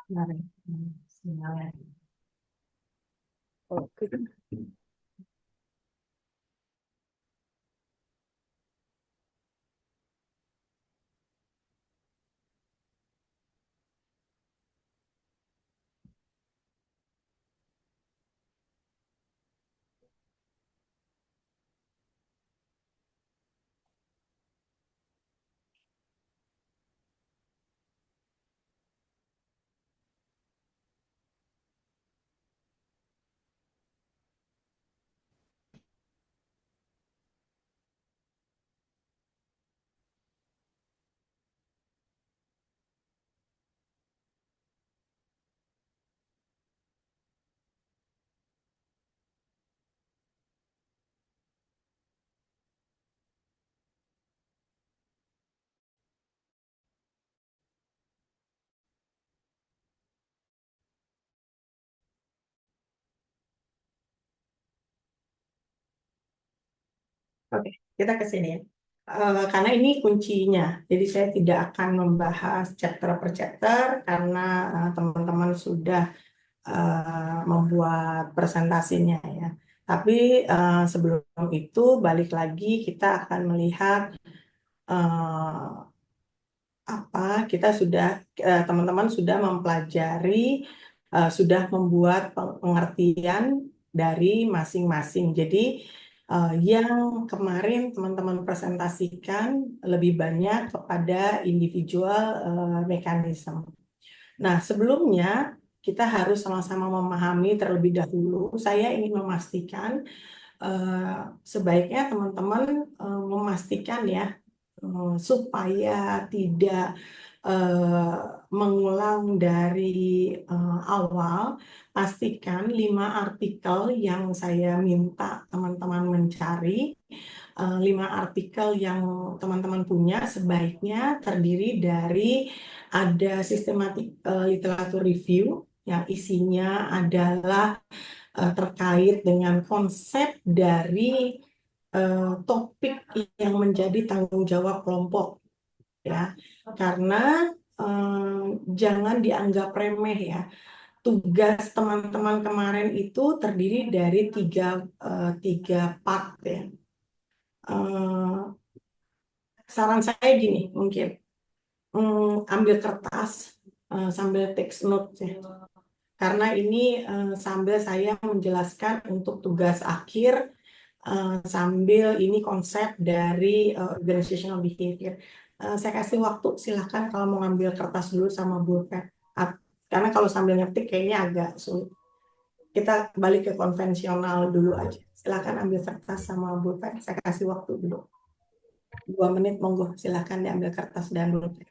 Mari, sinyalnya. Oke. Oke, kita ke sini ya. Karena ini kuncinya, jadi saya tidak akan membahas chapter per chapter karena teman-teman sudah membuat presentasinya ya. Tapi sebelum itu balik lagi kita akan melihat eh, apa kita sudah teman-teman sudah mempelajari, sudah membuat pengertian dari masing-masing. Jadi yang kemarin teman-teman presentasikan lebih banyak kepada individual mekanisme. Nah, sebelumnya kita harus sama-sama memahami terlebih dahulu. Saya ingin memastikan sebaiknya teman-teman memastikan ya supaya tidak eh, mengulang dari awal, pastikan 5 artikel yang saya minta teman-teman mencari, 5 artikel yang teman-teman punya sebaiknya terdiri dari ada systematic literature review yang isinya adalah terkait dengan konsep dari topik yang menjadi tanggung jawab kelompok ya, karena jangan dianggap remeh ya. Tugas teman-teman kemarin itu terdiri dari tiga part ya. Saran saya gini mungkin ambil kertas sambil take note ya. Karena ini sambil saya menjelaskan untuk tugas akhir, sambil ini konsep dari organizational behavior. Saya kasih waktu, silahkan kalau mau ngambil kertas dulu sama pulpen. Karena kalau sambil ngetik kayaknya agak sulit. Kita balik ke konvensional dulu aja. Silahkan ambil kertas sama pulpen. Saya kasih waktu dulu. 2 menit, monggo. Silahkan diambil kertas dan pulpen.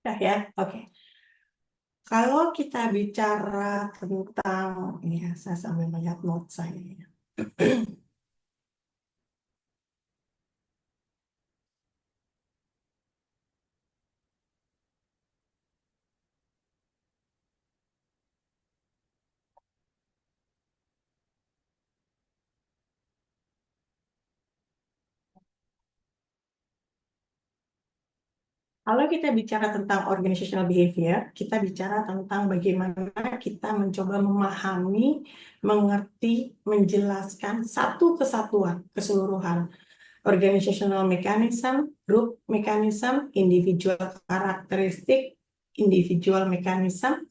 Dah ya, oke. Kalau kita bicara tentang, ini ya, saya sambil melihat note saya. Kalau kita bicara tentang organizational behavior, kita bicara tentang bagaimana kita mencoba memahami, mengerti, menjelaskan satu kesatuan, keseluruhan organizational mechanism, group mechanism, individual karakteristik, individual mechanism,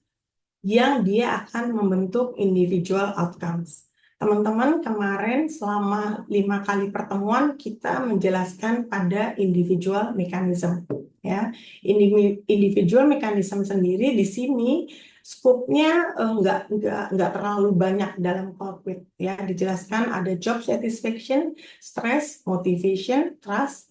yang dia akan membentuk individual outcomes. Teman-teman, kemarin selama 5 kali pertemuan kita menjelaskan pada individual mechanism. Ya, individual mechanism sendiri di sini skopnya nggak terlalu banyak dalam Colquitt. Ya, dijelaskan ada job satisfaction, stress, motivation, trust,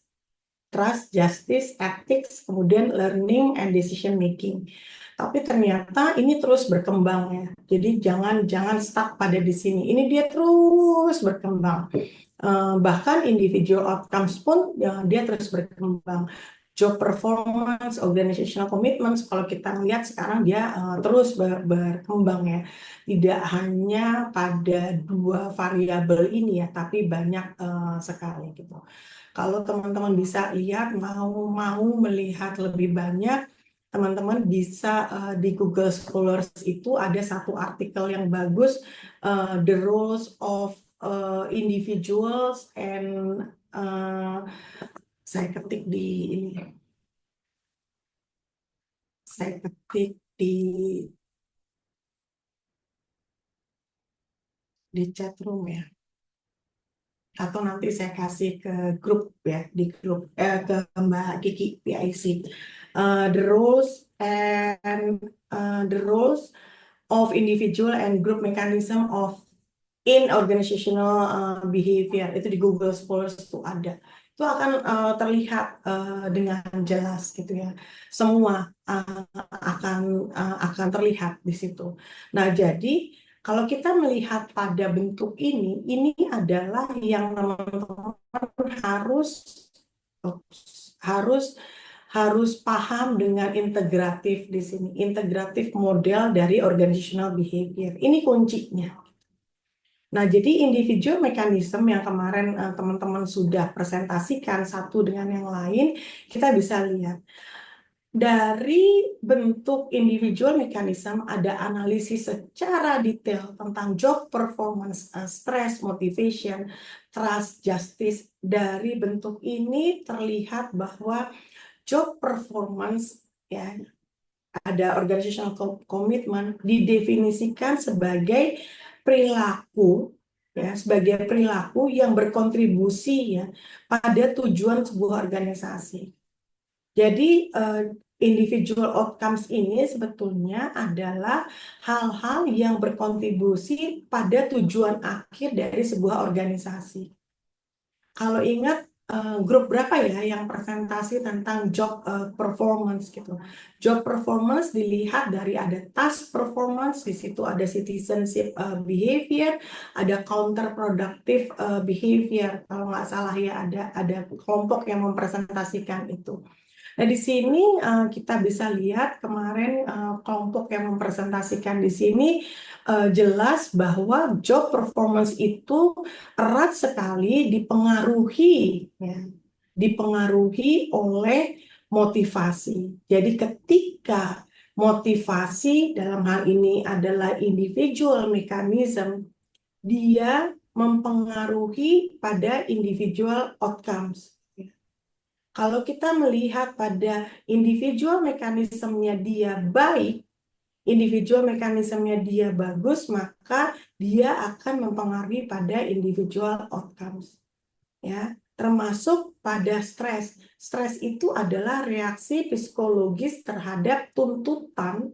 justice, ethics, kemudian learning and decision making. Tapi ternyata ini terus berkembang ya. Jadi jangan stuck pada di sini. Ini dia terus berkembang. Bahkan individual outcomes pun ya, dia terus berkembang. Job performance, organizational commitments, kalau kita lihat sekarang dia terus berkembang ya. Tidak hanya pada 2 variabel ini ya, tapi banyak sekali gitu. Kalau teman-teman bisa lihat, mau melihat lebih banyak, teman-teman bisa di Google Scholars itu ada satu artikel yang bagus, The Roles of Individuals and saya ketik di ini, saya ketik di chat room ya, atau nanti saya kasih ke grup ya, di grup ke Mbak Kiki PIC. The roles and the roles of individual and group mechanism of in organizational behavior, itu di Google Scholars itu ada. Itu akan terlihat dengan jelas gitu ya. Semua akan terlihat di situ. Nah, jadi kalau kita melihat pada bentuk ini adalah yang teman-teman harus harus harus paham dengan integratif di sini, integratif model dari organizational behavior. Ini kuncinya. Nah, jadi individual mechanism yang kemarin teman-teman sudah presentasikan satu dengan yang lain, kita bisa lihat. Dari bentuk individual mechanism ada analisis secara detail tentang job performance, stress, motivation, trust, justice. Dari bentuk ini terlihat bahwa job performance ya, ada organizational commitment didefinisikan sebagai perilaku ya, sebagai perilaku yang berkontribusi ya pada tujuan sebuah organisasi. Jadi individual outcomes ini sebetulnya adalah hal-hal yang berkontribusi pada tujuan akhir dari sebuah organisasi. Kalau ingat grup berapa ya yang presentasi tentang job performance gitu. Job performance dilihat dari ada task performance, di situ ada citizenship behavior, ada counterproductive behavior. Kalau nggak salah ya ada kelompok yang mempresentasikan itu. Nah, di sini kita bisa lihat kemarin kelompok yang mempresentasikan di sini jelas bahwa job performance itu erat sekali dipengaruhi oleh motivasi. Jadi ketika motivasi dalam hal ini adalah individual mechanism, dia mempengaruhi pada individual outcomes. Kalau kita melihat pada individual mekanismenya dia baik, individual mekanismenya dia bagus, maka dia akan mempengaruhi pada individual outcomes. Ya, termasuk pada stres. Stres itu adalah reaksi psikologis terhadap tuntutan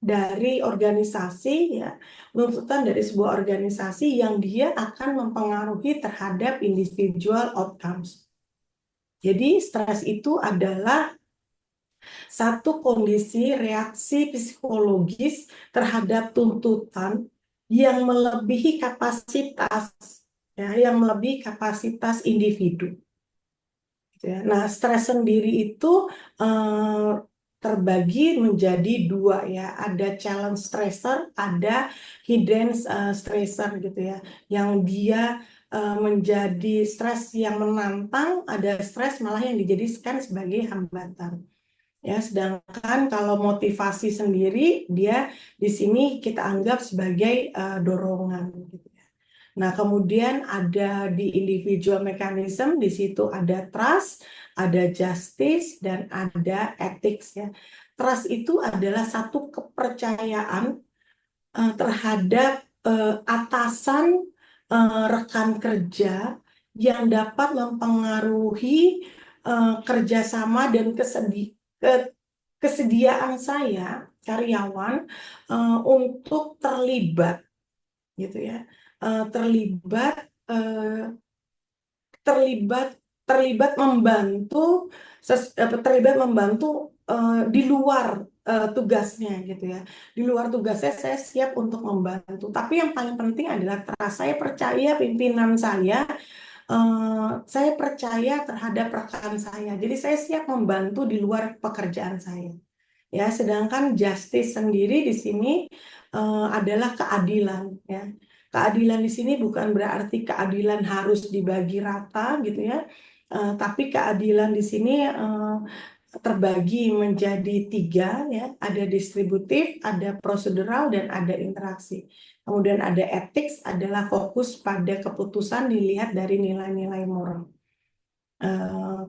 dari organisasi ya, tuntutan dari sebuah organisasi yang dia akan mempengaruhi terhadap individual outcomes. Jadi stres itu adalah satu kondisi reaksi psikologis terhadap tuntutan yang melebihi kapasitas ya, yang melebihi kapasitas individu. Nah, stres sendiri itu terbagi menjadi 2 ya, ada challenge stressor, ada hidden stressor gitu ya, yang dia menjadi stres yang menantang, ada stres malah yang dijadikan sebagai hambatan. Ya, sedangkan kalau motivasi sendiri dia di sini kita anggap sebagai dorongan gitu ya. Nah, kemudian ada di individual mechanism, di situ ada trust, ada justice, dan ada ethics ya. Trust itu adalah satu kepercayaan terhadap atasan rekan kerja yang dapat mempengaruhi kerjasama dan kesediaan saya karyawan untuk terlibat gitu ya. Terlibat eh, terlibat terlibat membantu terlibat membantu di luar tugasnya gitu ya. Di luar tugasnya saya siap untuk membantu. Tapi yang paling penting adalah trust. Saya percaya pimpinan saya percaya terhadap rekan saya. Jadi saya siap membantu di luar pekerjaan saya. Ya, sedangkan justice sendiri di sini adalah keadilan ya. Keadilan di sini bukan berarti keadilan harus dibagi rata gitu ya. Tapi keadilan di sini terbagi menjadi tiga ya, ada distributif, ada prosedural, dan ada interaksi. Kemudian ada ethics adalah fokus pada keputusan dilihat dari nilai-nilai moral.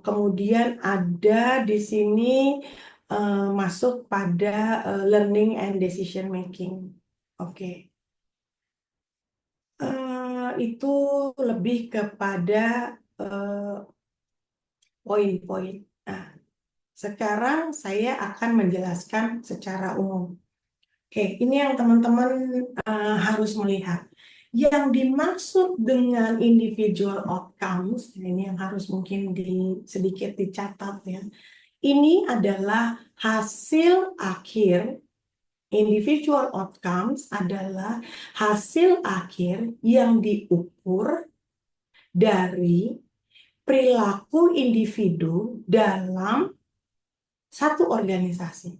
Kemudian ada di sini masuk pada learning and decision making. Oke. Itu lebih kepada poin-poin. Nah, sekarang saya akan menjelaskan secara umum. Oke, ini yang teman-teman harus melihat. Yang dimaksud dengan individual outcomes, ini yang harus mungkin sedikit dicatat ya. Ini adalah hasil akhir, individual outcomes adalah hasil akhir yang diukur dari perilaku individu dalam satu organisasi.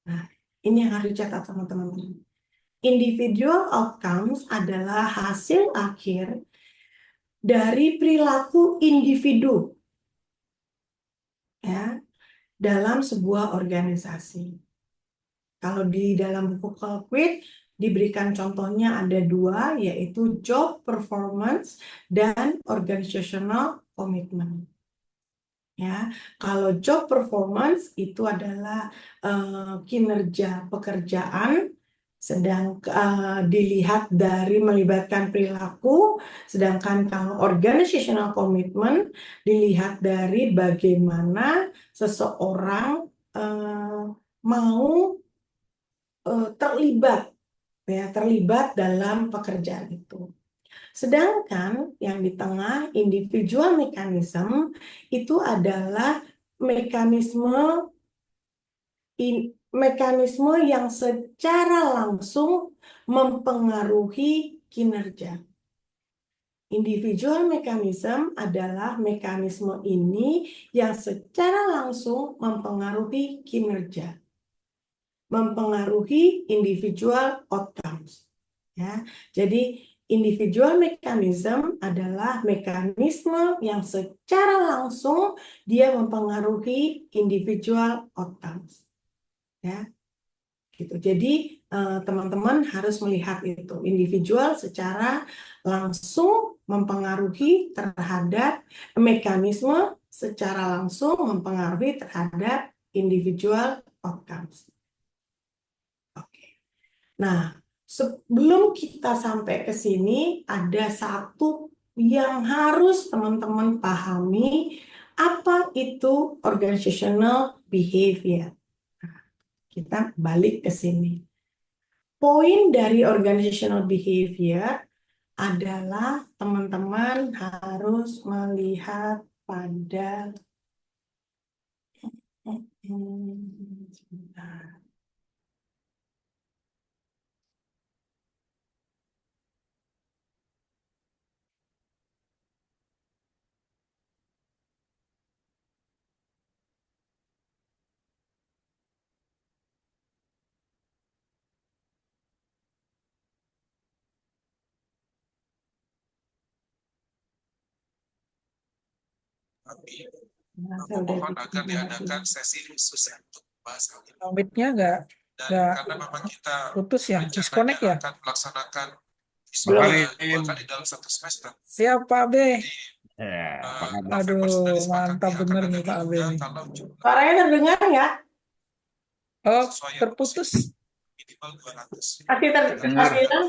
Nah, ini yang harus dicatat sama teman-teman. Individual outcomes adalah hasil akhir dari perilaku individu ya dalam sebuah organisasi. Kalau di dalam buku Colquitt diberikan contohnya ada dua, yaitu job performance dan organizational commitment. Ya, kalau job performance itu adalah kinerja pekerjaan, sedang dilihat dari melibatkan perilaku, sedangkan kalau organizational commitment dilihat dari bagaimana seseorang mau terlibat terlibat dalam pekerjaan itu. Sedangkan yang di tengah individual mechanism itu adalah mekanisme mekanisme yang secara langsung mempengaruhi kinerja. Individual mechanism adalah mekanisme ini yang secara langsung mempengaruhi kinerja, mempengaruhi individual outcomes. Ya, jadi individual mechanism adalah mekanisme yang secara langsung dia mempengaruhi individual outcomes. Ya, gitu. Jadi teman-teman harus melihat itu individual secara langsung mempengaruhi terhadap mekanisme secara langsung mempengaruhi terhadap individual outcomes. Oke. Nah, sebelum kita sampai ke sini ada satu yang harus teman-teman pahami, apa itu organizational behavior. Kita balik ke sini. Poin dari organizational behavior adalah teman-teman harus melihat pada sebentar. Nah, saya udah bikin hati. Mic-nya nggak putus ya, disconnect ya. Pak Belum. Karim. Siap Pak B. Ya, apa kabar? Aduh, mantap bener nih Pak B nih. Suaranya terdengar nggak? Oh, terputus. Masih Dengar. masih hilang?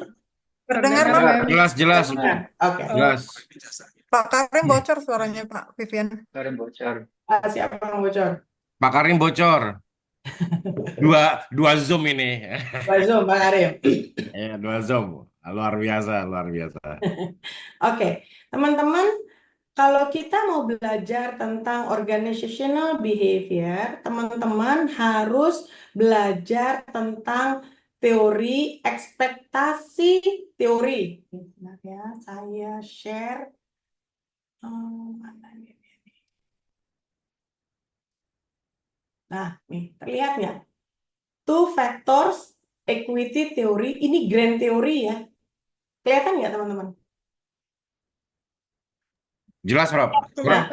Terdengar, Bang? Terdengar. Jelas, jelas, Terdengar. Oke. jelas. Pak Karim bocor suaranya, Pak Vivian. Karim bocor. Siapa yang bocor? Pak Karim bocor. Dua Zoom ini. Pak Zoom, Pak Karim. Ya, dua Zoom. Luar biasa, luar biasa. Oke, teman-teman, kalau kita mau belajar tentang organizational behavior, teman-teman harus belajar tentang teori ekspektasi teori. Bentar ya, saya share. Mana ini? Nah, nih, terlihat nggak? Two factors equity theory, ini grand theory ya. Kelihatan nggak teman-teman? Jelas, Rob? Nah,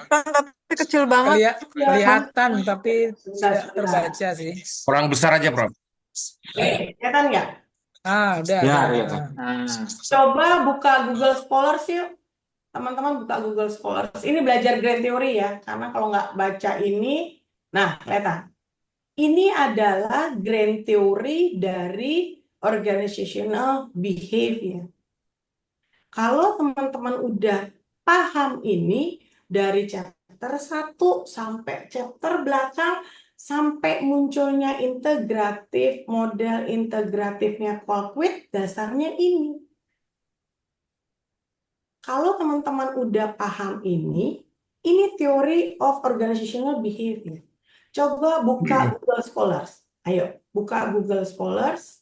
Bang, tapi kecil banget. Kelihatan tapi sebentar, tidak sebentar. terbaca sih. Kurang besar aja, Prof. Kelihatan nggak? Udah. Ya, ada. ya. Nah, Coba buka Google Scholars yuk. Teman-teman buka Google Scholars. Ini belajar grand theory ya. Karena kalau nggak baca ini, nah kelihatan. Ini adalah grand theory dari organizational behavior. Kalau teman-teman udah paham ini dari chapter 1 sampai chapter belakang, sampai munculnya integratif, model integratifnya Colquitt, dasarnya ini. Kalau teman-teman udah paham ini teori of organizational behavior. Coba buka Google Scholars. Ayo, buka Google Scholars.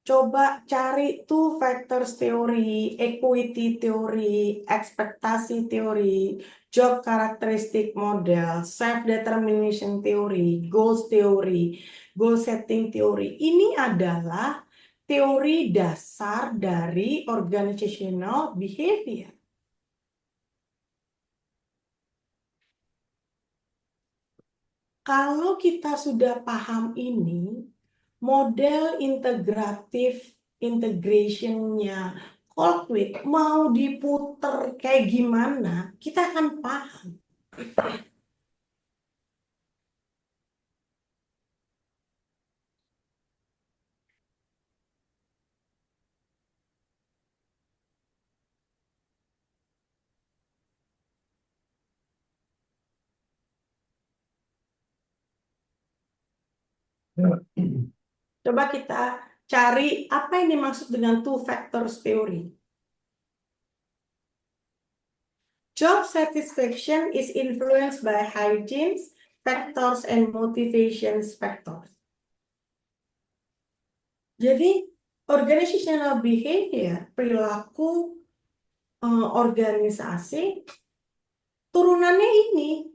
Coba cari two factors teori, equity teori, ekspektasi teori, job characteristic model, self-determination teori, goals teori, goal setting teori. Ini adalah teori dasar dari organizational behavior. Kalau kita sudah paham ini, model integratif integrationnya Colquitt mau diputer kayak gimana, kita akan paham. Coba kita cari apa yang dimaksud dengan two factors theory. Job satisfaction is influenced by hygiene factors and motivations factors. Jadi organizational behavior, perilaku organisasi, turunannya ini.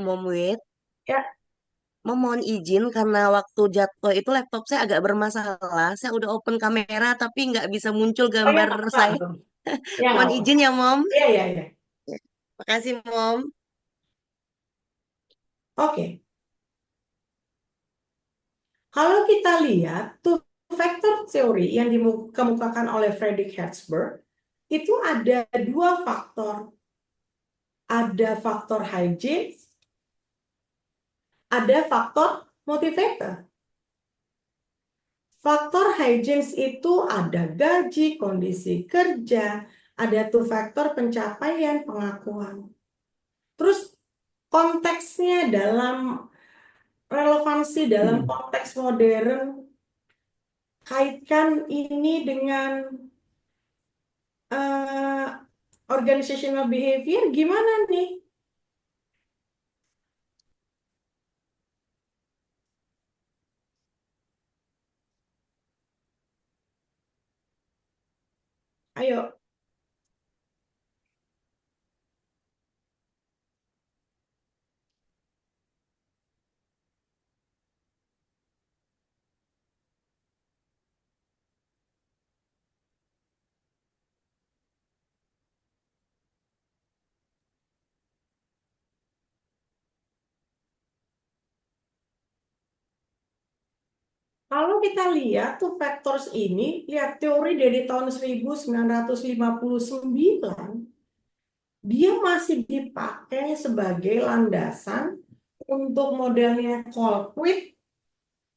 Mom Wait, Ya, mohon izin karena waktu jadwal itu laptop saya agak bermasalah. Saya udah open kamera tapi nggak bisa muncul oh ya, gambar nggak saya. apa-apa. Ya, nggak Mohon apa-apa. izin ya, Mom. Iya, iya, iya. Makasih, Mom. Oke. Kalau kita lihat two factor theory yang dikemukakan oleh Friedrich Herzberg, itu ada dua faktor. Ada faktor hygiene, ada faktor motivator. Faktor hygiene itu ada gaji, kondisi kerja, ada tuh faktor pencapaian, pengakuan. Terus konteksnya dalam relevansi dalam konteks modern, kaitkan ini dengan organizational behavior gimana nih? Ayo. Kalau kita lihat tuh factors ini, lihat teori dari tahun 1959, dia masih dipakai sebagai landasan untuk modelnya Colquitt,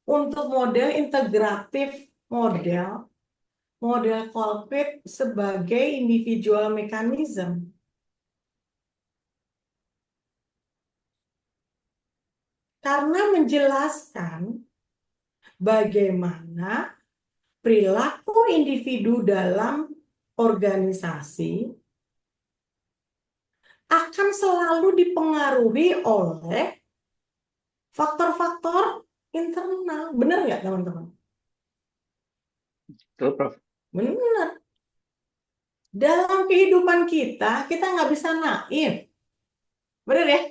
untuk model integratif model Colquitt sebagai individual mechanism. Karena menjelaskan bagaimana perilaku individu dalam organisasi akan selalu dipengaruhi oleh faktor-faktor internal. Benar nggak, teman-teman? Betul, Prof. Benar. Dalam kehidupan kita nggak bisa naif. Benar ya?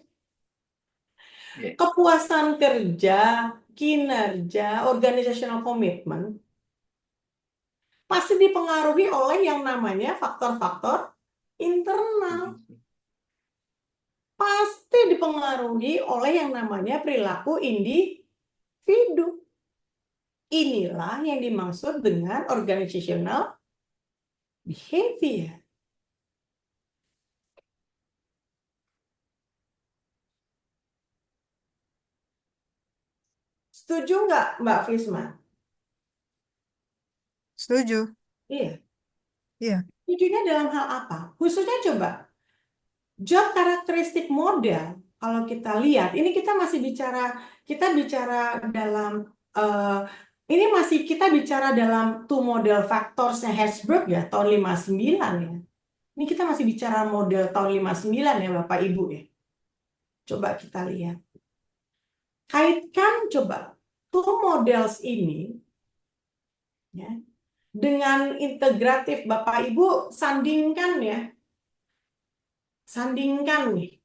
Iya. Kepuasan kerja, kinerja, organizational commitment pasti dipengaruhi oleh yang namanya faktor-faktor internal. Pasti dipengaruhi oleh yang namanya perilaku individu. Inilah yang dimaksud dengan organizational behavior. Setuju nggak, Mbak Frisma? Setuju. Iya. Iya. Setujunya dalam hal apa? Khususnya coba, job karakteristik model, kalau kita lihat, ini kita bicara dalam, ini masih kita bicara dalam two model factorsnya Herzberg ya, tahun 59 ya. Ini kita masih bicara model tahun 59 ya, Bapak Ibu ya. Coba kita lihat. Kaitkan coba two models ini ya, dengan integratif. Bapak Ibu sandingkan ya. Sandingkan nih.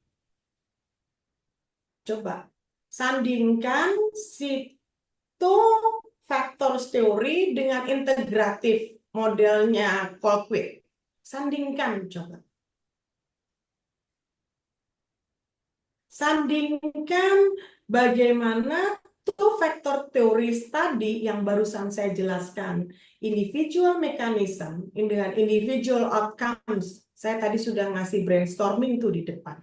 Coba sandingkan si two factors teori dengan integratif modelnya Colquitt. Sandingkan coba. Sandingkan bagaimana two factor teori tadi yang barusan saya jelaskan, individual mechanism dengan individual outcomes. Saya tadi sudah ngasih brainstorming tuh di depan.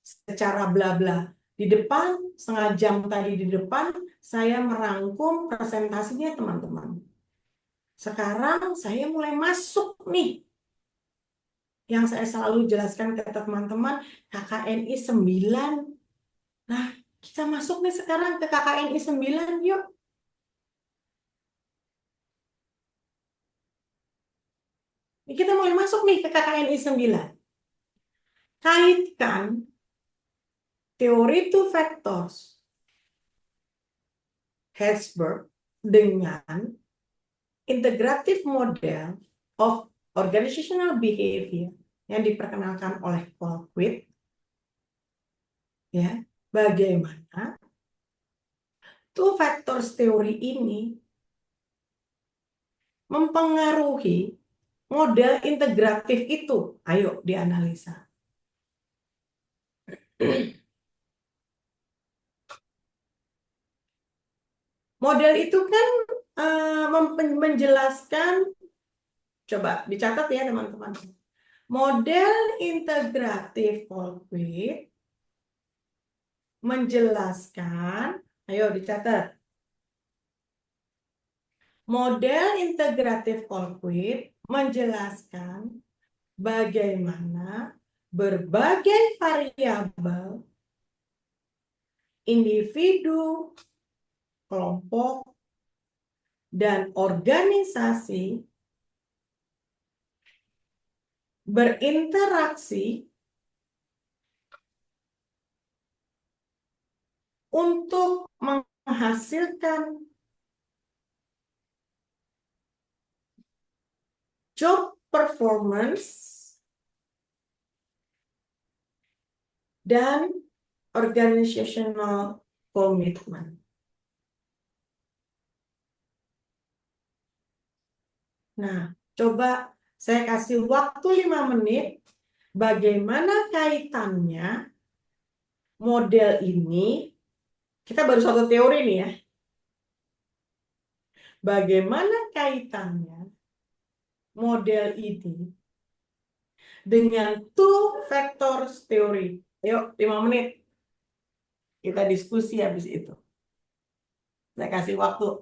Secara bla-bla. Di depan, setengah jam tadi di depan, saya merangkum presentasinya teman-teman. Sekarang saya mulai masuk nih. Yang saya selalu jelaskan ke teman-teman, KKNI 9. Nah, kita masuk nih sekarang ke KKNI 9, yuk. Kita mulai masuk nih ke KKNI 9. Kaitkan teori two factors Herzberg dengan integrative model of organizational behavior yang diperkenalkan oleh Colquitt. Ya, bagaimana two factors teori ini mempengaruhi model integratif itu. Ayo dianalisa. Model itu kan menjelaskan, coba dicatat ya teman-teman. Model integratif Colquitt menjelaskan, ayo dicatat. Model integratif Colquitt menjelaskan bagaimana berbagai variabel individu, kelompok, dan organisasi berinteraksi untuk menghasilkan job performance dan organizational commitment. Nah, coba saya kasih waktu 5 menit. Bagaimana kaitannya model ini? Kita baru satu teori nih ya. Bagaimana kaitannya model ini dengan two factors teori? Yuk, 5 menit. Kita diskusi habis itu. Saya kasih waktu.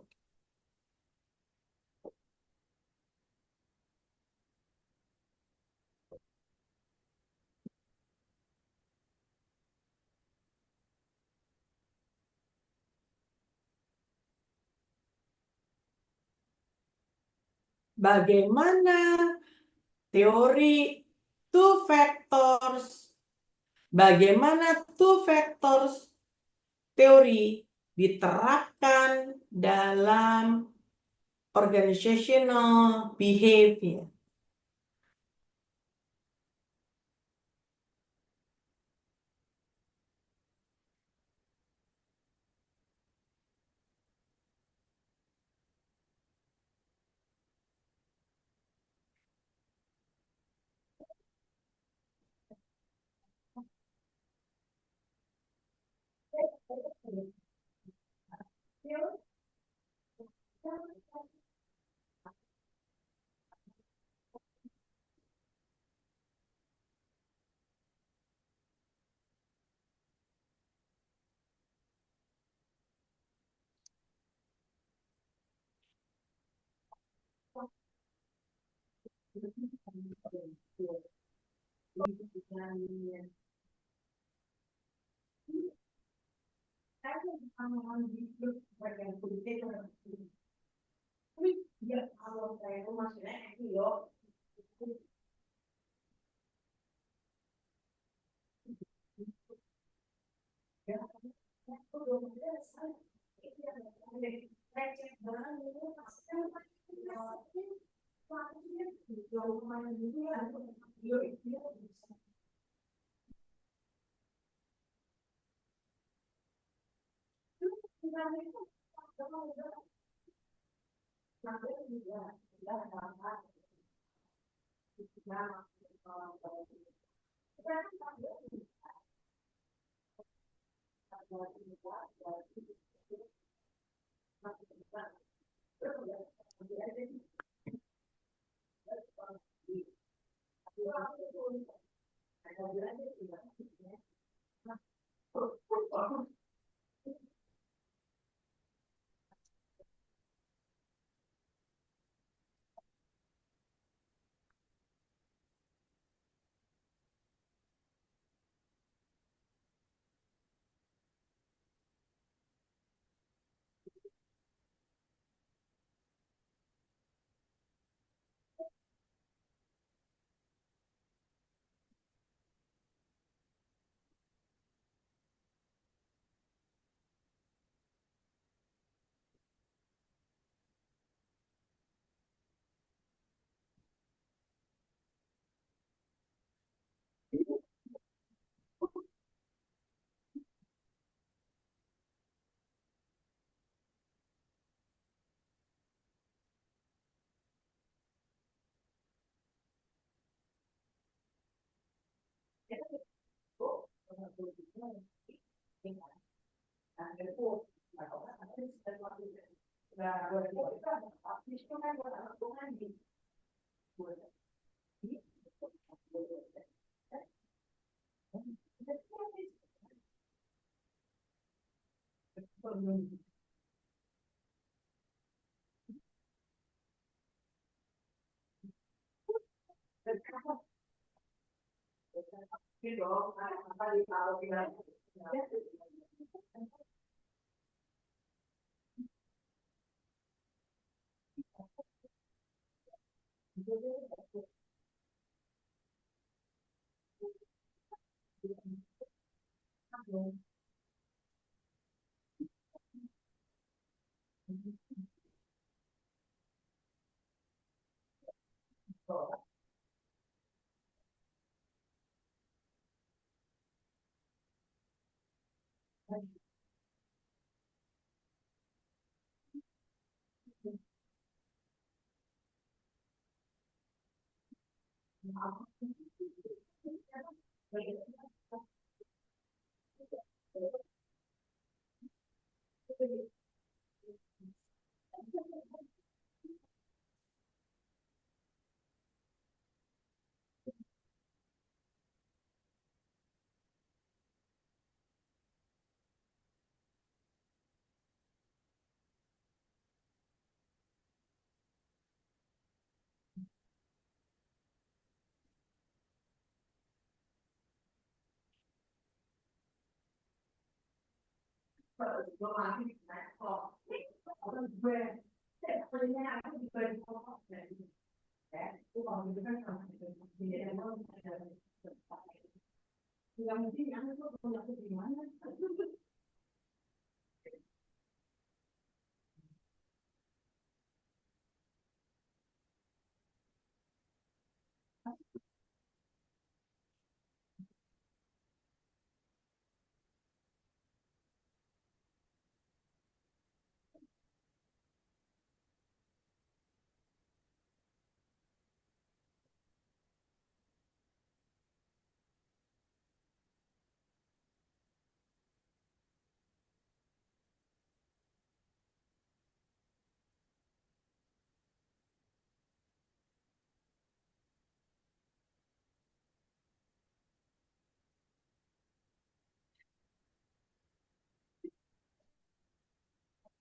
Bagaimana teori two factors? Bagaimana two factors teori diterapkan dalam organizational behavior?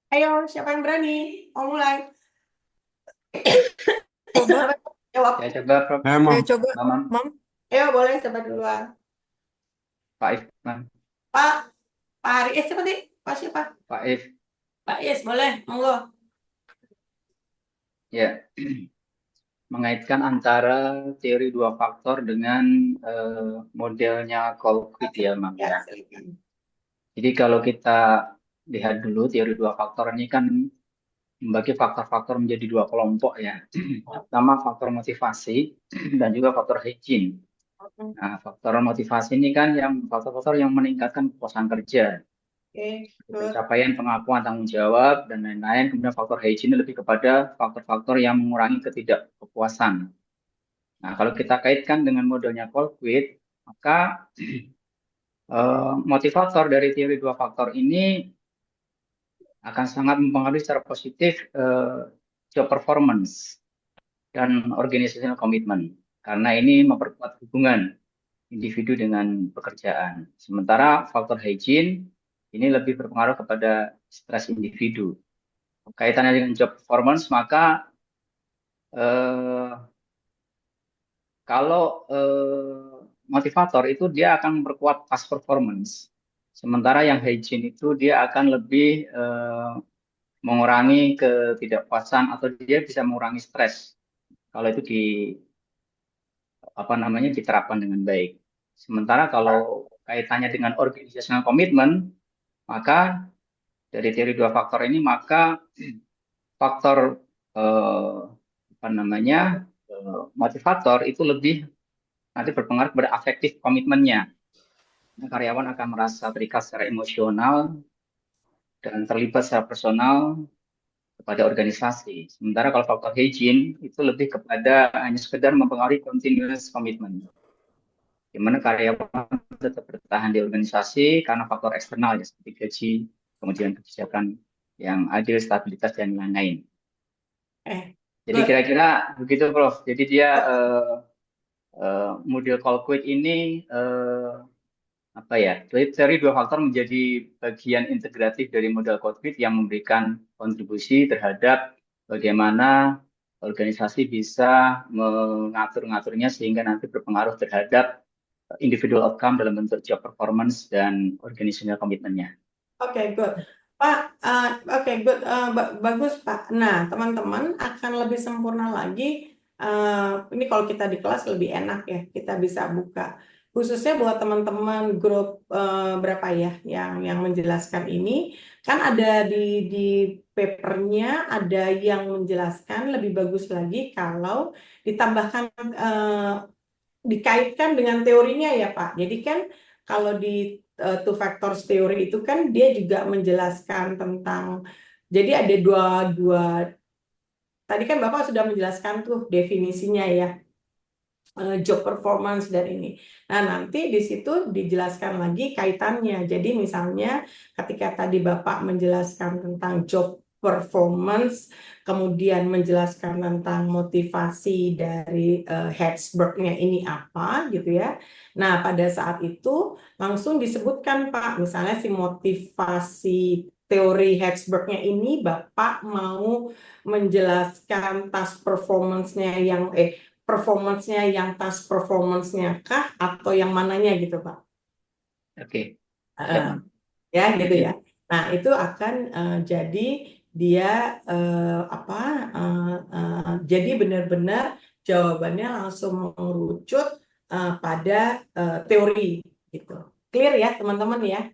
Ayo, siapa yang berani? Mau mulai? Coba, Jawab. Ya, coba Prof. ayo coba, Mamam, Mam. Ayo, boleh coba duluan. Pak Ifman, Pak Ari, siapa sih? Pak siapa? Pak If. Pak Is, boleh, monggo. Ya, mengaitkan antara teori dua faktor dengan modelnya Colquitt ya, Mam. Ya, silakan. Jadi kalau kita lihat dulu teori dua faktor ini kan membagi faktor-faktor menjadi dua kelompok ya. Pertama faktor motivasi dan juga faktor hygiene. Nah, faktor motivasi ini kan yang faktor-faktor yang meningkatkan kepuasan kerja, Oke, good. pencapaian pengakuan tanggung jawab dan lain-lain. Kemudian faktor hygiene lebih kepada faktor-faktor yang mengurangi ketidakpuasan. Nah, kalau kita kaitkan dengan modelnya Colquitt, maka motivator dari teori dua faktor ini akan sangat mempengaruhi secara positif job performance dan organizational commitment, karena ini memperkuat hubungan individu dengan pekerjaan. Sementara faktor hygiene ini lebih berpengaruh kepada stres individu. Kaitannya dengan job performance, maka kalau motivator itu dia akan memperkuat past performance. Sementara yang hygiene itu dia akan lebih mengurangi ketidakpuasan atau dia bisa mengurangi stres kalau itu diterapkan dengan baik. Sementara kalau kaitannya dengan organizational commitment, maka dari teori dua faktor ini maka faktor motivator itu lebih nanti berpengaruh pada afektif komitmennya. Karyawan akan merasa terikat secara emosional dan terlibat secara personal kepada organisasi. Sementara kalau faktor hygiene itu lebih kepada hanya sekedar mempengaruhi continuous commitment, di mana karyawan tetap bertahan di organisasi karena faktor eksternal ya seperti gaji, kemudian kebijakan yang adil, stabilitas dan lain-lain. Jadi kira-kira begitu, Prof. Jadi dia model Colquitt ini teori dua faktor menjadi bagian integratif dari model Colquitt yang memberikan kontribusi terhadap bagaimana organisasi bisa mengatur-ngaturnya sehingga nanti berpengaruh terhadap individual outcome dalam bentuk job performance dan organizational commitment-nya. Oke, good. Pak, good. Bagus, Pak. Nah, teman-teman akan lebih sempurna lagi. Ini kalau kita di kelas lebih enak ya, kita bisa buka. Khususnya buat teman-teman grup berapa ya yang menjelaskan ini, kan ada di papernya ada yang menjelaskan lebih bagus lagi kalau ditambahkan dikaitkan dengan teorinya ya Pak. Jadi kan kalau di two factors teori itu kan dia juga menjelaskan tentang, jadi ada dua tadi kan Bapak sudah menjelaskan tuh definisinya ya, job performance dan ini. Nah, nanti di situ dijelaskan lagi kaitannya. Jadi misalnya ketika tadi Bapak menjelaskan tentang job performance, kemudian menjelaskan tentang motivasi dari Hertzberg-nya ini apa gitu ya. Nah, pada saat itu langsung disebutkan Pak, misalnya si motivasi teori Hertzberg-nya ini Bapak mau menjelaskan task performance-nya yang performance-nya yang task performance-nya kah atau yang mananya gitu Pak? Oke. Ya gitu ya. Nah, itu akan jadi dia apa? Jadi benar-benar jawabannya langsung mengerucut pada teori gitu. Clear ya, teman-teman ya?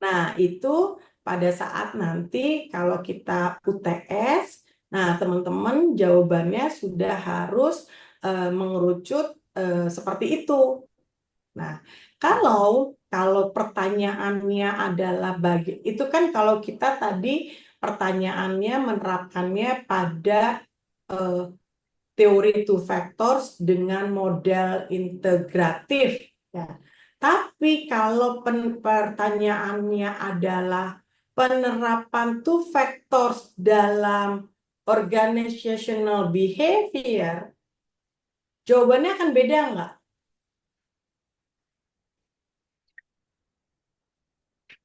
Nah, itu pada saat nanti kalau kita UTS, nah teman-teman jawabannya sudah harus mengerucut seperti itu. Nah, kalau pertanyaannya adalah itu kan kalau kita tadi pertanyaannya menerapkannya pada eh, teori two factors dengan model integratif ya. Tapi kalau pertanyaannya adalah penerapan two factors dalam organizational behavior, jawabannya akan beda nggak?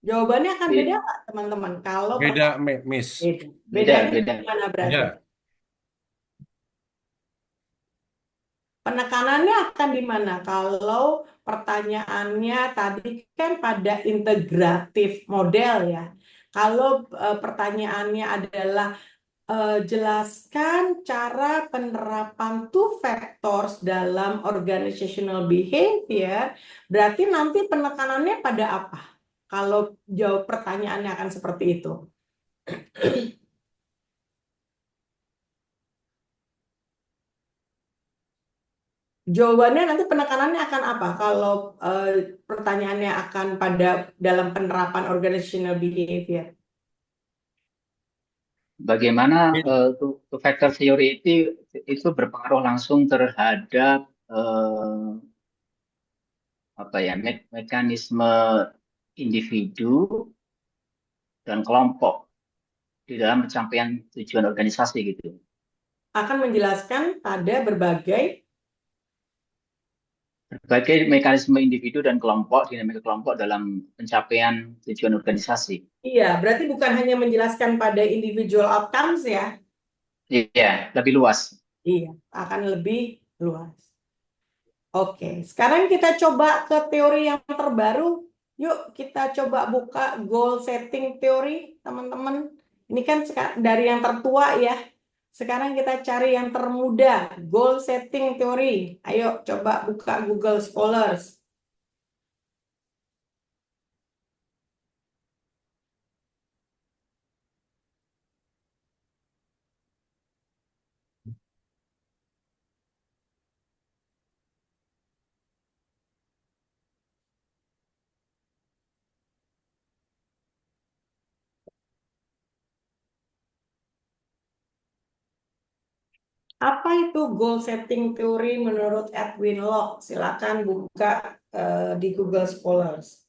Jawabannya akan beda nggak, teman-teman? Kalau Beda, Miss. beda. Beda, Bedanya beda. gimana berarti? Ya, Penekanannya akan di mana? Kalau pertanyaannya tadi kan pada integratif model ya. Kalau pertanyaannya adalah jelaskan cara penerapan two factors dalam organizational behavior, berarti nanti penekanannya pada apa? Kalau jawab pertanyaannya akan seperti itu. Jawabannya nanti penekanannya akan apa? Kalau pertanyaannya akan pada dalam penerapan organizational behavior. Bagaimana two factor theory itu berpengaruh langsung terhadap apa ya mekanisme individu dan kelompok di dalam pencapaian tujuan organisasi gitu. Akan menjelaskan pada berbagai Mekanisme individu dan kelompok, dinamika kelompok dalam pencapaian tujuan organisasi. Iya, berarti bukan hanya menjelaskan pada individual outcomes ya. Iya, lebih luas. Iya, akan lebih luas. Oke, sekarang kita coba ke teori yang terbaru. Yuk, kita coba buka goal setting teori, teman-teman. Ini kan dari yang tertua ya. Sekarang kita cari yang termuda, goal setting teori. Ayo coba buka Google Scholars. Apa itu goal setting teori menurut Edwin Locke? Silakan buka di Google Scholars.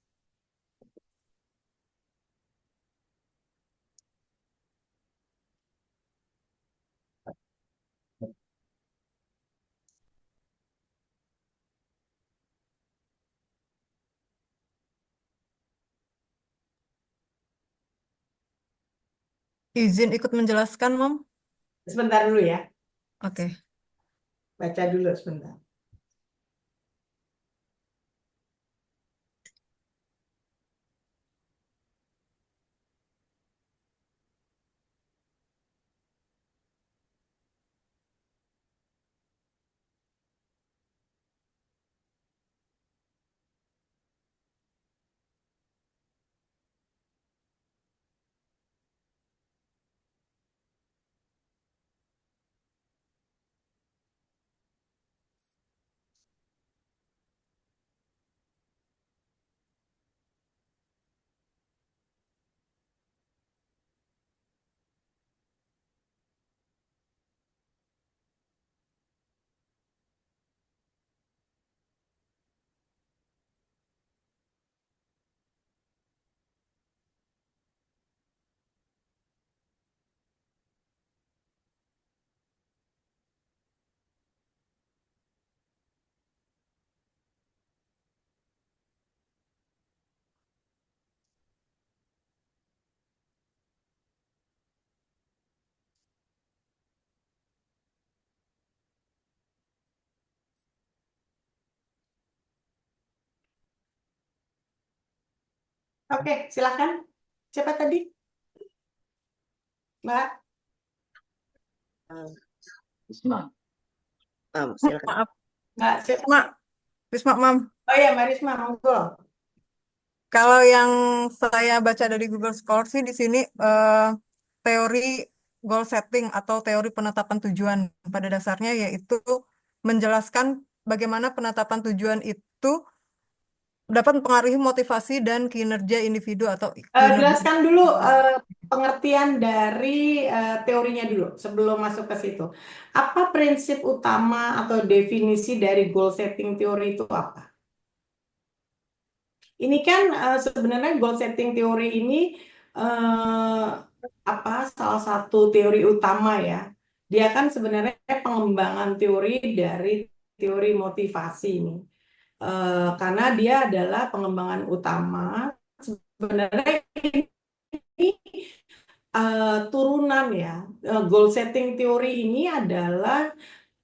Izin ikut menjelaskan, Mom. Sebentar dulu ya, Oke. baca dulu sebentar. Oke, silakan. Siapa tadi? Mbak? Risma. Silakan. Maaf, Mbak siapa? Risma, Mam. Oh ya, Mbak Risma, monggo. Kalau yang saya baca dari Google Scholar sih di sini teori goal setting atau teori penetapan tujuan pada dasarnya yaitu menjelaskan bagaimana penetapan tujuan itu dapat mempengaruhi motivasi dan kinerja individu atau kinerja Jelaskan dulu pengertian dari teorinya dulu sebelum masuk ke situ. Apa prinsip utama atau definisi dari goal setting teori itu apa? Ini kan sebenarnya goal setting teori ini eh, apa salah satu teori utama ya. Dia kan sebenarnya pengembangan teori dari teori motivasi ini. Karena dia adalah pengembangan utama. Sebenarnya ini turunan ya. Goal setting teori ini adalah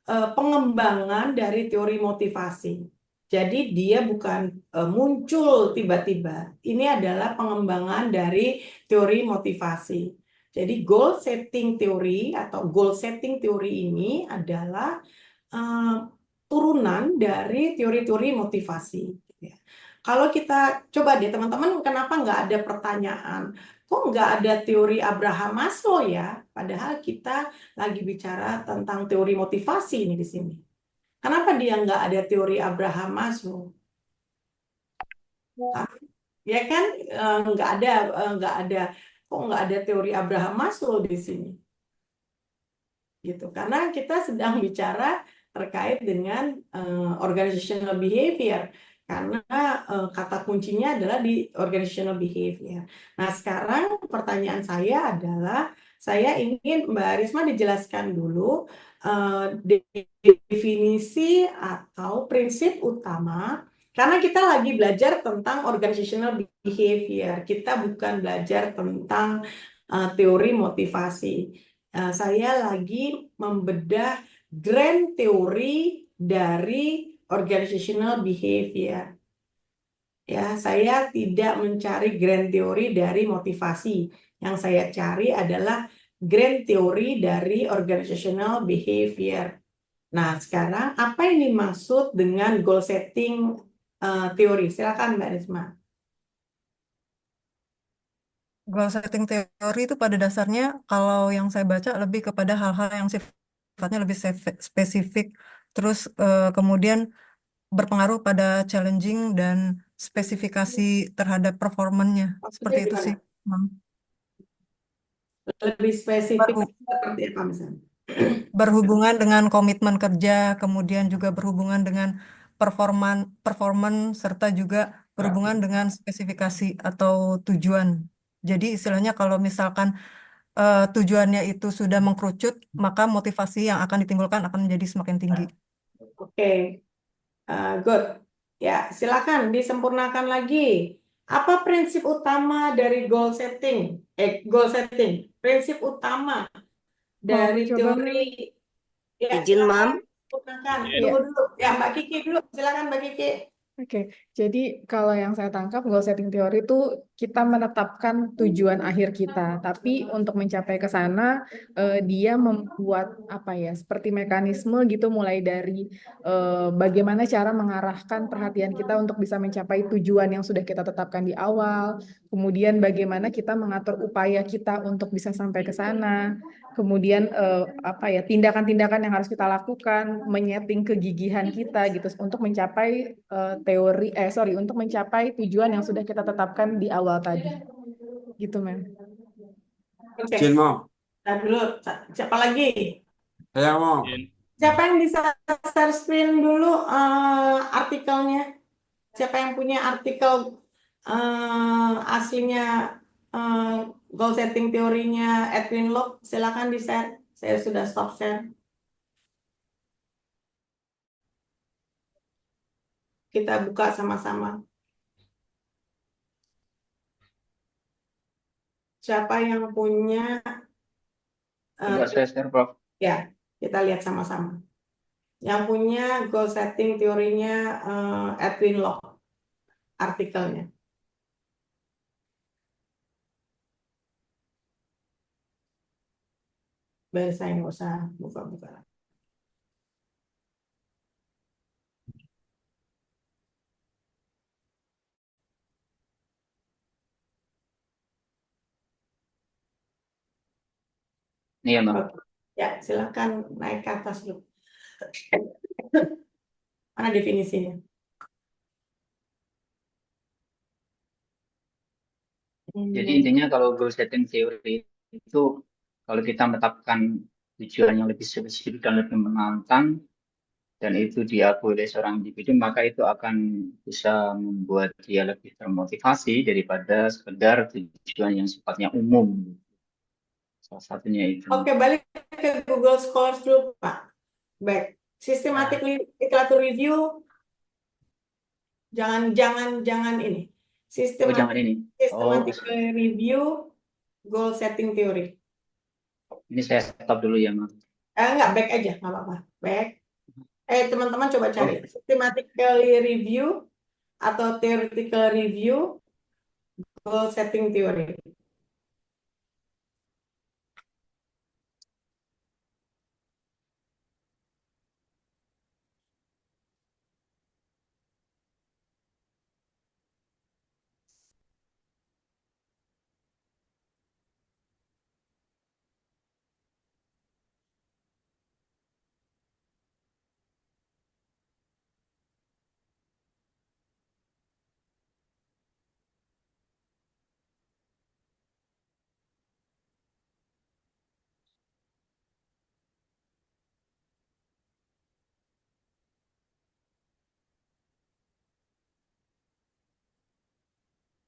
pengembangan dari teori motivasi. Jadi dia bukan muncul tiba-tiba. Ini adalah pengembangan dari teori motivasi. Jadi goal setting teori atau goal setting teori ini adalah turunan dari teori-teori motivasi. Ya. Kalau kita coba deh teman-teman, kenapa nggak ada pertanyaan? Kok nggak ada teori Abraham Maslow ya? Padahal kita lagi bicara tentang teori motivasi ini di sini. Kenapa dia nggak ada teori Abraham Maslow? Ya kan nggak ada kok nggak ada teori Abraham Maslow di sini gitu karena kita sedang bicara terkait dengan organizational behavior karena kata kuncinya adalah di organizational behavior. Nah sekarang pertanyaan saya adalah saya ingin Mbak Risma dijelaskan dulu definisi atau prinsip utama karena kita lagi belajar tentang organizational behavior, kita bukan belajar tentang teori motivasi. Saya lagi membedah grand teori dari organizational behavior. Ya, saya tidak mencari grand teori dari motivasi. Yang saya cari adalah grand teori dari organizational behavior. Nah, sekarang apa yang dimaksud dengan goal setting teori? Silakan Mbak Risma. goal setting teori itu pada dasarnya kalau yang saya baca lebih kepada hal-hal yang sifatnya lebih spesifik, terus kemudian berpengaruh pada challenging dan spesifikasi terhadap performannya. Seperti Maksudnya itu sih, gimana? Mam. Lebih spesifik Berhu- seperti apa misalnya? Berhubungan dengan komitmen kerja, kemudian juga berhubungan dengan performan serta juga berhubungan dengan spesifikasi atau tujuan. Jadi istilahnya kalau misalkan tujuannya itu sudah mengkerucut, maka motivasi yang akan ditimbulkan akan menjadi semakin tinggi. Oke, good. Ya, silakan disempurnakan lagi. Apa prinsip utama dari goal setting? Goal setting. Prinsip utama Mau dari aku coba, teori. Ya, Izin, Mam. silakan. Sempurnakan. Iya. Tunggu dulu. Ya, Mbak Kiki dulu. Silakan Mbak Kiki. Oke, jadi kalau yang saya tangkap goal setting teori itu kita menetapkan tujuan akhir kita, tapi untuk mencapai ke sana dia membuat apa ya, seperti mekanisme gitu mulai dari bagaimana cara mengarahkan perhatian kita untuk bisa mencapai tujuan yang sudah kita tetapkan di awal, kemudian bagaimana kita mengatur upaya kita untuk bisa sampai ke sana, kemudian apa ya tindakan-tindakan yang harus kita lakukan, menyeting kegigihan kita gitu untuk mencapai untuk mencapai tujuan yang sudah kita tetapkan di awal tadi. Gitu, Mem. Oke. Izin mau, Nah, dulu. Siapa lagi? saya mau. Siapa yang bisa share screen dulu artikelnya? Siapa yang punya artikel aslinya goal setting teorinya Edwin Locke? Silakan di share. Saya sudah stop share. Kita buka sama-sama. Siapa yang punya? Juga saya share, Prof. Ya, kita lihat sama-sama. Yang punya goal setting teorinya Edwin Locke artikelnya. Biar saya nggak usah buka-buka. Ini ya, Mbak. Oke. Ya, silakan naik ke atas dulu. Mana definisinya? Jadi intinya kalau goal setting theory itu kalau kita menetapkan tujuan yang lebih spesifik dan lebih menantang dan itu diakui oleh seorang individu, maka itu akan bisa membuat dia lebih termotivasi daripada sekedar tujuan yang sifatnya umum. Salah satunya itu. Oke, balik ke Google Scholars dulu, Pak. Baik. Systematic literature review, jangan ini. Oh, jangan ini. Oh, Systematic bisa. review goal setting theory. Ini saya stop dulu ya, Mas. Enggak, back aja, nggak apa-apa. Back. Teman-teman coba cari Oh, systematically review atau theoretical review goal setting theory.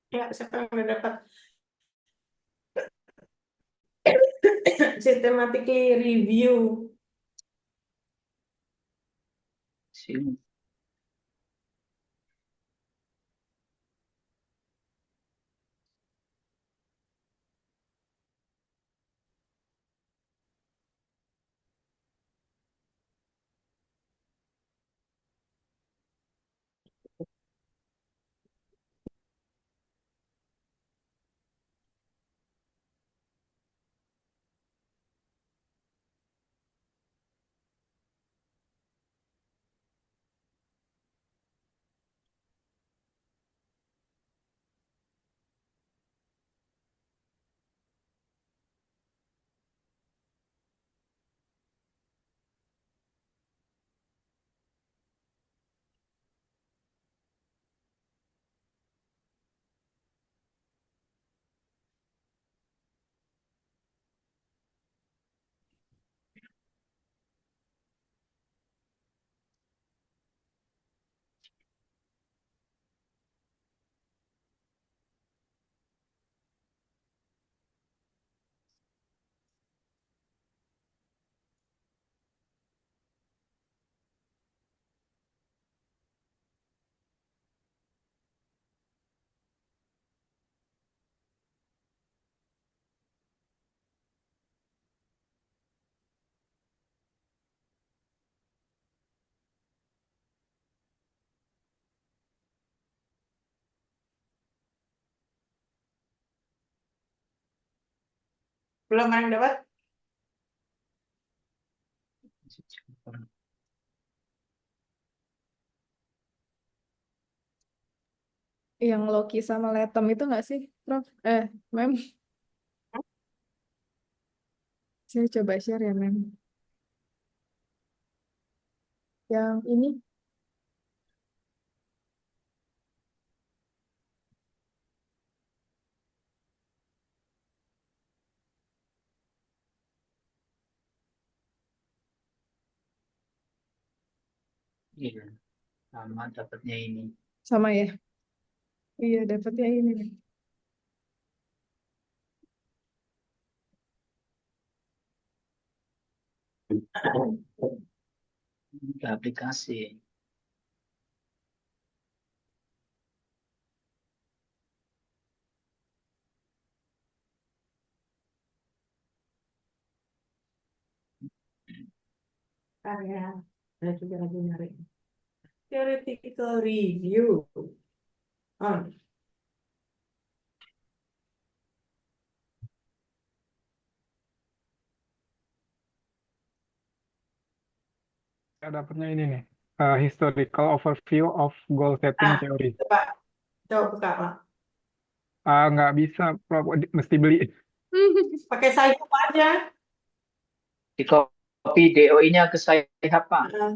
Ya, siapa yang udah dapat systematically review? sini. Belum ada yang dapat? Yang Loki sama Letom itu nggak sih, Prof? Mem, saya coba share ya, Mem. Yang ini, Iya, sama dapatnya ini. sama ya? Iya, dapatnya ini. Ini aplikasi. Ya, saya juga lagi nyari. Theoretical review. Oh, dapatnya ini nih, historical overview of goal setting Nah, theory. coba buka Pak. Nggak bisa, Prof. Mesti beli. Pakai Saiku aja. Di copy DOI-nya ke saya, Pak. Nah,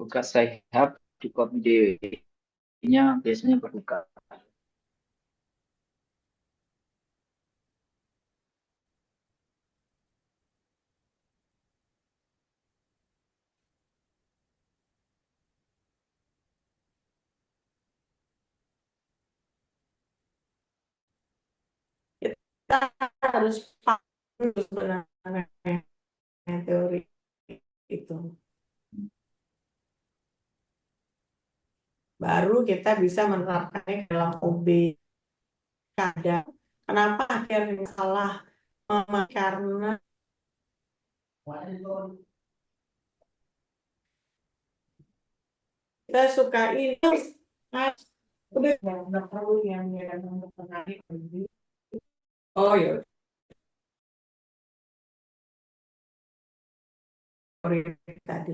Buka Sci-Hub, di copy DOI-nya biasanya berbuka. kita harus paham sebenarnya teori itu. Baru kita bisa menerapkannya dalam OB. Kadang, kenapa akhirnya salah? Karena kita suka ini, udah nggak perlu yang oh ya, teori tadi.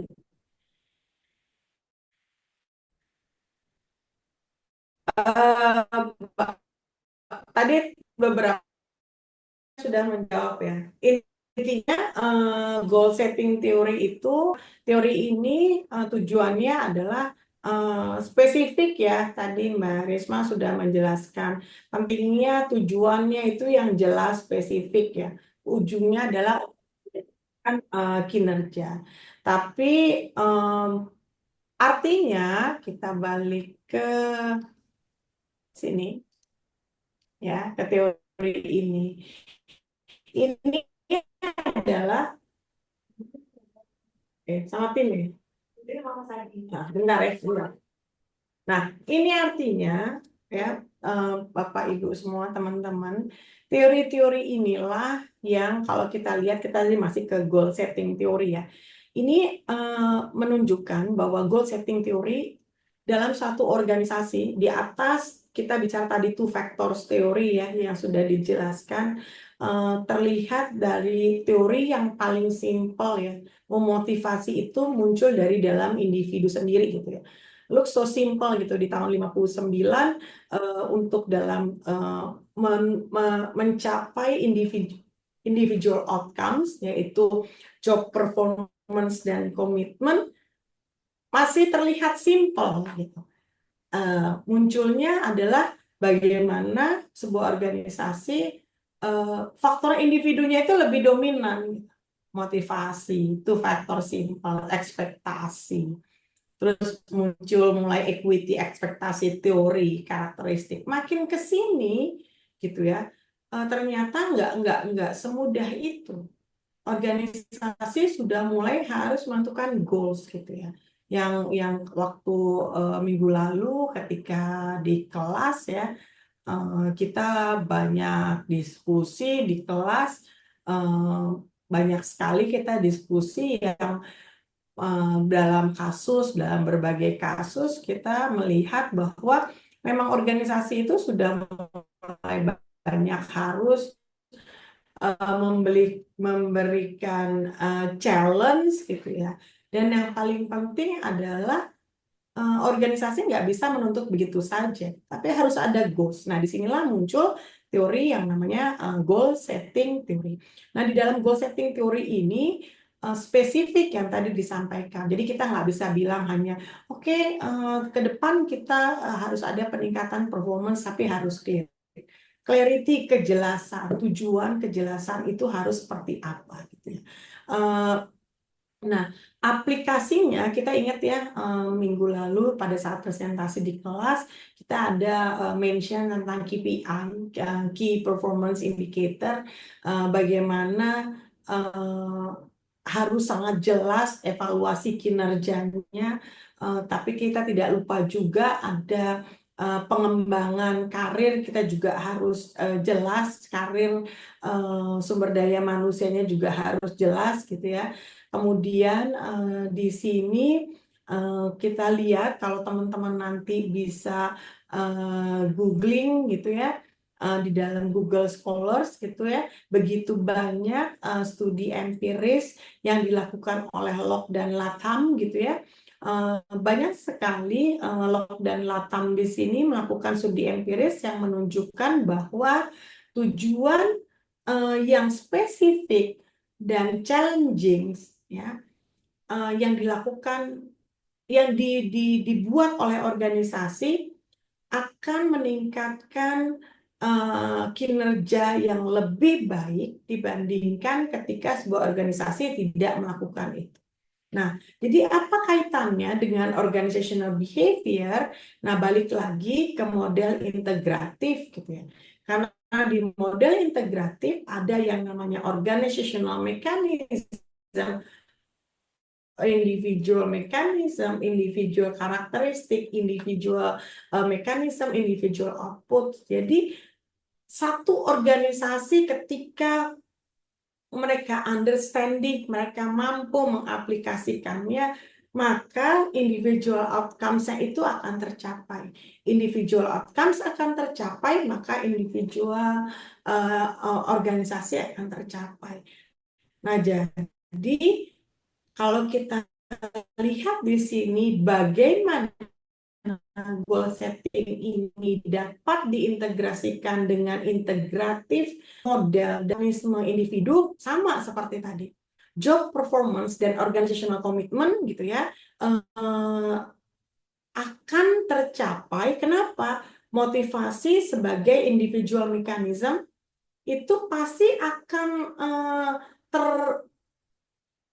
Tadi beberapa sudah menjawab ya. Intinya goal setting teori itu, teori ini tujuannya adalah spesifik ya. Tadi Mbak Risma sudah menjelaskan pentingnya tujuannya itu yang jelas spesifik ya. Ujungnya adalah kan kinerja. Tapi artinya kita balik ke sini ya, ke teori ini. Ini adalah sama tim ya. Nah, bentar ya, bentar. Nah, ini artinya ya Bapak Ibu semua teman-teman, teori-teori inilah yang kalau kita lihat kita masih ke goal setting teori ya. Ini menunjukkan bahwa goal setting teori dalam satu organisasi di atas kita bicara tadi two factors teori ya yang sudah dijelaskan terlihat dari teori yang paling simpel ya, memotivasi itu muncul dari dalam individu sendiri gitu ya. Looks so simple gitu di tahun 59 untuk dalam mencapai individual outcomes yaitu job performance dan komitmen masih terlihat simple gitu. Munculnya adalah bagaimana sebuah organisasi faktor individunya itu lebih dominan, motivasi itu faktor simple, ekspektasi. Terus muncul mulai equity, ekspektasi, teori, karakteristik. Makin ke sini gitu ya, ternyata nggak semudah itu. Organisasi sudah mulai harus menentukan goals gitu ya. Yang waktu minggu lalu ketika di kelas ya, kita banyak diskusi di kelas, banyak sekali kita diskusi yang dalam berbagai kasus kita melihat bahwa memang organisasi itu sudah mulai banyak harus memberikan challenge gitu ya. Dan yang paling penting adalah organisasi nggak bisa menuntut begitu saja, tapi harus ada goals. Nah, disinilah muncul teori yang namanya goal setting theory. Nah, di dalam goal setting theory ini spesifik yang tadi disampaikan. Jadi kita nggak bisa bilang hanya oke, ke depan kita harus ada peningkatan performance tapi harus clear. Clarity, kejelasan, tujuan, kejelasan itu harus seperti apa gitu ya. Nah, aplikasinya kita ingat ya minggu lalu pada saat presentasi di kelas kita ada mention tentang KPI, Key Performance Indicator, bagaimana harus sangat jelas evaluasi kinerjanya, tapi kita tidak lupa juga ada pengembangan karir, kita juga harus jelas karir sumber daya manusianya juga harus jelas gitu ya. Kemudian di sini kita lihat kalau teman-teman nanti bisa googling gitu ya, di dalam Google Scholars gitu ya, begitu banyak studi empiris yang dilakukan oleh Locke dan Latham gitu ya. Banyak sekali Locke dan Latham di sini melakukan studi empiris yang menunjukkan bahwa tujuan yang spesifik dan challenging ya yang dilakukan dibuat oleh organisasi akan meningkatkan kinerja yang lebih baik dibandingkan ketika sebuah organisasi tidak melakukan itu. Nah, jadi apa kaitannya dengan organizational behavior? Nah, balik lagi ke model integratif gitu ya. Karena di model integratif ada yang namanya organizational mechanism, individual mechanism, individual karakteristik, individual mechanism, individual output. Jadi satu organisasi ketika mereka understanding, mereka mampu mengaplikasikannya, maka individual outcomes-nya itu akan tercapai. Individual outcomes akan tercapai, maka individual organisasi akan tercapai. Nah, jadi kalau kita lihat di sini bagaimana goal setting ini dapat diintegrasikan dengan integratif model mekanisme individu sama seperti tadi. Job performance dan organizational commitment gitu ya akan tercapai. Kenapa? Motivasi sebagai individual mechanism itu pasti akan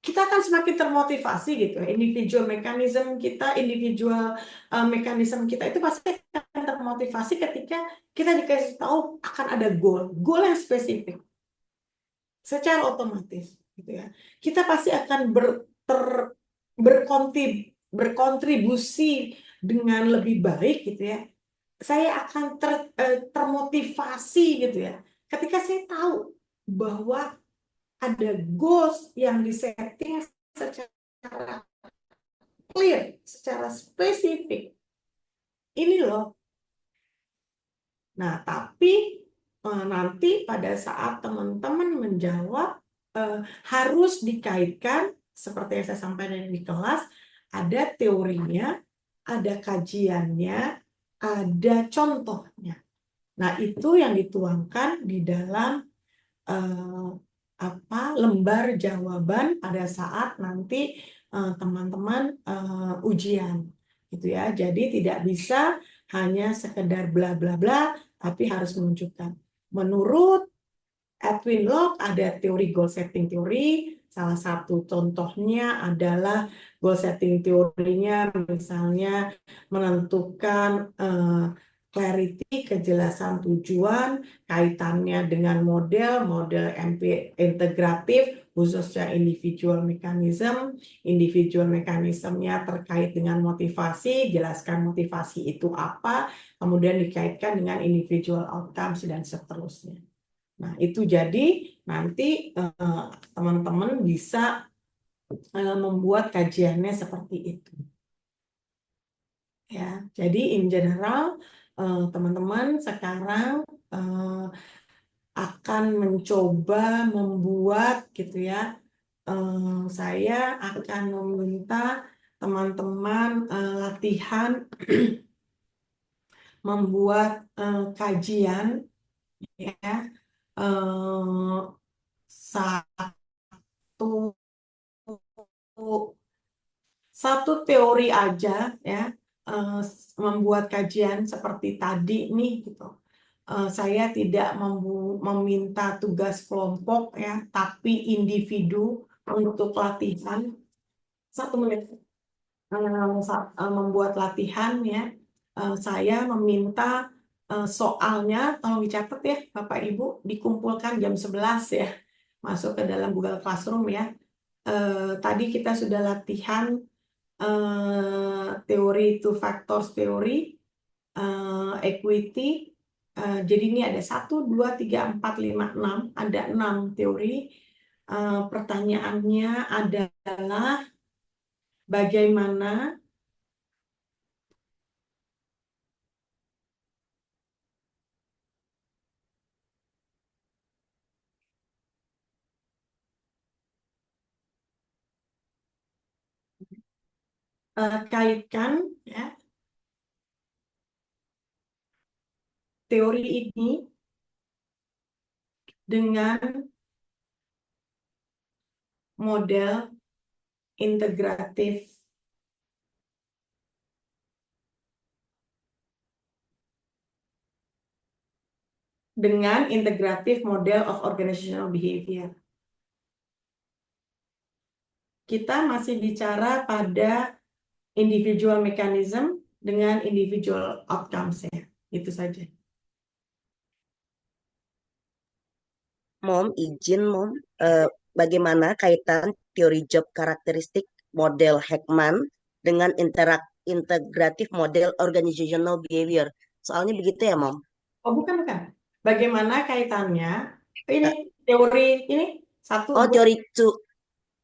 kita akan semakin termotivasi gitu ya. Individual mechanism kita, individual mechanism kita itu pasti akan termotivasi ketika kita dikasih tahu akan ada goal yang spesifik secara otomatis gitu ya. Kita pasti akan berkontribusi dengan lebih baik gitu ya. Saya akan termotivasi gitu ya. Ketika saya tahu bahwa ada goals yang disetting secara clear, secara spesifik. Ini loh. Nah, tapi nanti pada saat teman-teman menjawab harus dikaitkan seperti yang saya sampaikan di kelas, ada teorinya, ada kajiannya, ada contohnya. Nah, itu yang dituangkan di dalam lembar jawaban pada saat nanti teman-teman ujian gitu ya. Jadi tidak bisa hanya sekedar bla bla bla, tapi harus menunjukkan. Menurut Edwin Locke ada teori goal setting teori. Salah satu contohnya adalah goal setting teorinya misalnya menentukan clarity, kejelasan tujuan, kaitannya dengan model integratif, khususnya individual mechanism-nya terkait dengan motivasi, jelaskan motivasi itu apa, kemudian dikaitkan dengan individual outcomes, dan seterusnya. Nah, itu jadi nanti teman-teman bisa membuat kajiannya seperti itu. Ya, jadi in general teman-teman sekarang akan mencoba membuat gitu ya. Saya akan meminta teman-teman latihan membuat kajian ya satu teori aja ya membuat kajian seperti tadi nih gitu. Saya tidak meminta tugas kelompok ya, tapi individu untuk latihan 1 menit membuat latihan ya. Saya meminta soalnya tolong dicatat ya Bapak Ibu, dikumpulkan jam 11 ya, masuk ke dalam Google Classroom ya. Tadi kita sudah latihan teori two factors teori, equity. Jadi ini ada 1, 2, 3, 4, 5, 6. Ada 6 teori. Pertanyaannya adalah bagaimana kaitkan ya teori ini dengan model integratif model of organizational behavior. Kita masih bicara pada individual mechanism dengan individual outcomes ya. Itu saja. Mom, izin Mom, bagaimana kaitan teori job karakteristik model Heckman dengan integratif model organizational behavior? Soalnya begitu ya Mom. Oh, bukan. Bagaimana kaitannya? Ini teori ini satu Oh, teori two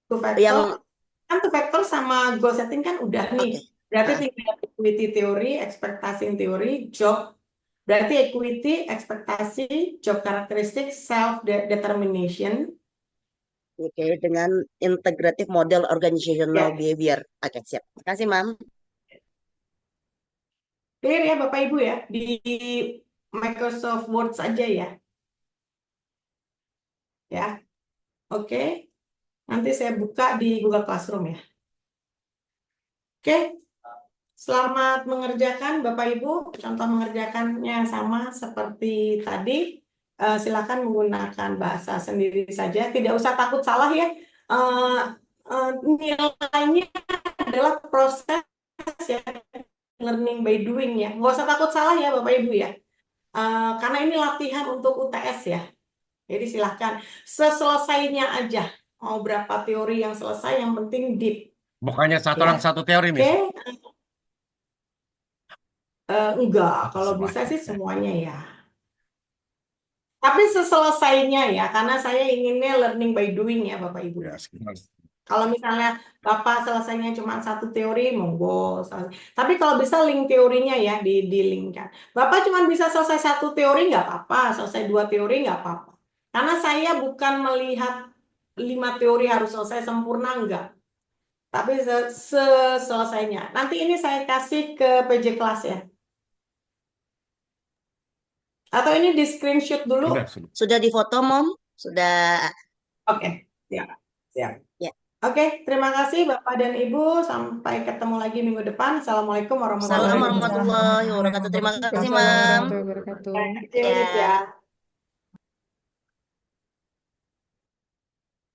two yang factor. Kan two factor sama goal setting kan udah nih. oke. Berarti tinggal equity teori, ekspektasi teori, job. Berarti equity, ekspektasi, job karakteristik, self determination. Oke, dengan integratif model organizational Ya. behavior. Oke, siap. Makasih, Mam. Clear ya Bapak Ibu ya, di Microsoft Word saja ya. Ya. Oke. Nanti saya buka di Google Classroom ya. Oke. Selamat mengerjakan Bapak Ibu. Contoh mengerjakannya sama seperti tadi. Silakan menggunakan bahasa sendiri saja. Tidak usah takut salah ya. Nilainya adalah proses ya. Learning by doing ya. Nggak usah takut salah ya Bapak Ibu ya. Karena ini latihan untuk UTS ya. Jadi silahkan seselesainya aja. Mau berapa teori yang selesai, yang penting deep. Bukannya satu Ya. orang satu teori, Miss? Oke. Enggak, Atau kalau semuanya? bisa sih semuanya ya. Tapi seselesainya ya, karena saya inginnya learning by doing ya Bapak Ibu. Ya, sekitar. Kalau misalnya Bapak selesainya cuma satu teori, monggo. Tapi kalau bisa link teorinya ya, di-linkkan. Bapak cuma bisa selesai satu teori, nggak apa-apa. Selesai dua teori, nggak apa-apa. Karena saya bukan melihat 5 teori harus selesai sempurna, enggak. Tapi selesainya. Nanti ini saya kasih ke PJ kelas ya. Atau ini di screenshot dulu? Sudah. Sudah difoto, Mom? Sudah. Oke, siap. Siap. Ya. Oke, terima kasih Bapak dan Ibu. Sampai ketemu lagi minggu depan. Assalamualaikum warahmatullahi Salam wabarakatuh. warahmatullahi wabarakatuh. Terima kasih, Waalaikumsalam Mam. warahmatullahi wabarakatuh. Ya. Ya.